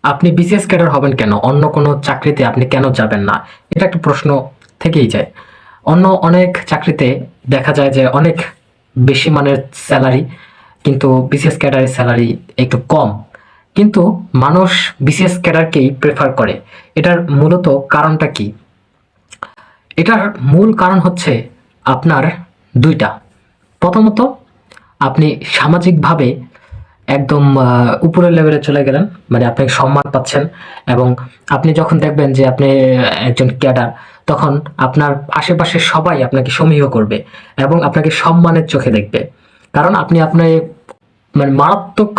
আপনি BCS cadre হবেন কেন? অন্য কোনো চাকরিতে আপনি কেন যাবেন না? এটা একটা প্রশ্ন থেকেই যায়। অন্য অনেক চাকরিতে দেখা যায় যে অনেক বেশি মানের স্যালারি, কিন্তু বিসিএস ক্যাডারের স্যালারি একটু কম। কিন্তু মানুষ বিসিএস ক্যাডারকেই প্রেফার করে। এটার মূলত কারণটা কি? এটার মূল কারণ হচ্ছে আপনার ২ টা। প্রথমত, আপনি সামাজিকভাবে একদম উপরের লেভেলে চলে গেলেন। মানে আপনি সম্মান পাচ্ছেন, এবং আপনি যখন দেখবেন যে আপনি একজন ক্যাডার, তখন আপনার আশেপাশের সবাই আপনাকে সমীহ করবে এবং আপনাকে সম্মানের চোখে দেখবে। কারণ আপনি আপনার মানে মারাত্মক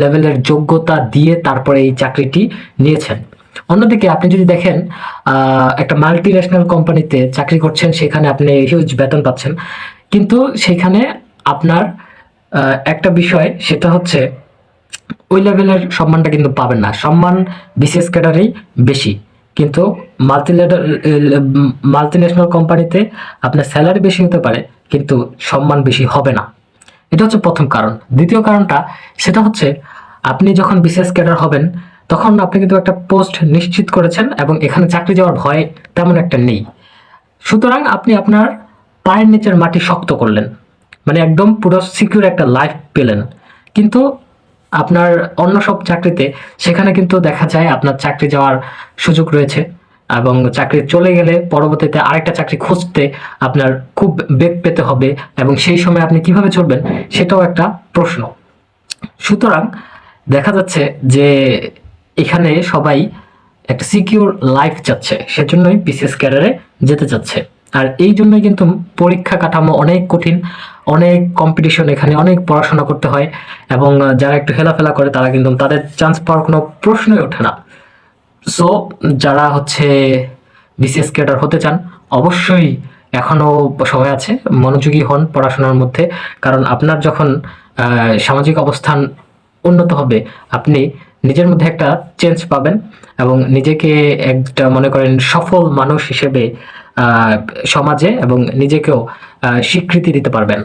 লেভেলের যোগ্যতা দিয়ে তারপরে এই চাকরিটি নিয়েছেন। অন্যদিকে আপনি যদি দেখেন একটা মাল্টিন্যাশনাল কোম্পানিতে চাকরি করছেন, সেখানে আপনি হিউজ বেতন পাচ্ছেন, কিন্তু সেখানে আপনার একটা বিষয়, সেটা হচ্ছে ওই লেভেলের সম্মানটা কিন্তু পাবেন না। সম্মান বিসিএস ক্যাডারেই বেশি, কিন্তু মাল্টিন্যাশনাল কোম্পানিতে আপনার স্যালারি বেশি হতে পারে, কিন্তু সম্মান বেশি হবে না। এটা হচ্ছে প্রথম কারণ। দ্বিতীয় কারণটা, সেটা হচ্ছে আপনি যখন বিসিএস ক্যাডার হবেন, তখন আপনি কিন্তু একটা পোস্ট নিশ্চিত করেছেন এবং এখানে চাকরি যাওয়ার ভয় তেমন একটা নেই। সুতরাং আপনি আপনার পায়ের নিচের মাটি শক্ত করলেন, মানে একদম পুরো সিকিউর একটা লাইফ পেলেন। কিন্তু আপনার অন্য সব চাকরিতে, সেখানে কিন্তু দেখা যায় আপনার চাকরি যাওয়ার সুযোগ রয়েছে, এবং চাকরি চলে গেলে পরবর্তীতে আরেকটা চাকরি খুঁজতে আপনার খুব বেগ পেতে হবে, এবং সেই সময় আপনি কিভাবে চলবেন সেটাও একটা প্রশ্ন। সুতরাং দেখা যাচ্ছে যে এখানে সবাই একটা সিকিউর লাইফ চাচ্ছে, সেজন্যই বিসিএস ক্যাডারে যেতে চাচ্ছে। আর এই জন্যই কিন্তু পরীক্ষা কাঠামো অনেক কঠিন, অনেক কম্পিটিশন, এখানে অনেক পড়াশোনা করতে হয়, এবং যারা একটু হেলাফেলা করে তারা কিন্তু তাদের চান্স পাওয়ার কোনো প্রশ্নই ওঠে না। সো যারা হচ্ছে বিসিএস ক্যাডার হতে চান, অবশ্যই এখনো সময় আছে, মনোযোগী হন পড়াশোনার মধ্যে। কারণ আপনার যখন সামাজিক অবস্থান উন্নত হবে, আপনি নিজের মধ্যে একটা চেঞ্জ পাবেন, এবং নিজেকে একটা মনে করেন সফল মানুষ হিসেবে সমাজে এবং নিজেকেও স্বীকৃতি দিতে পারবেন।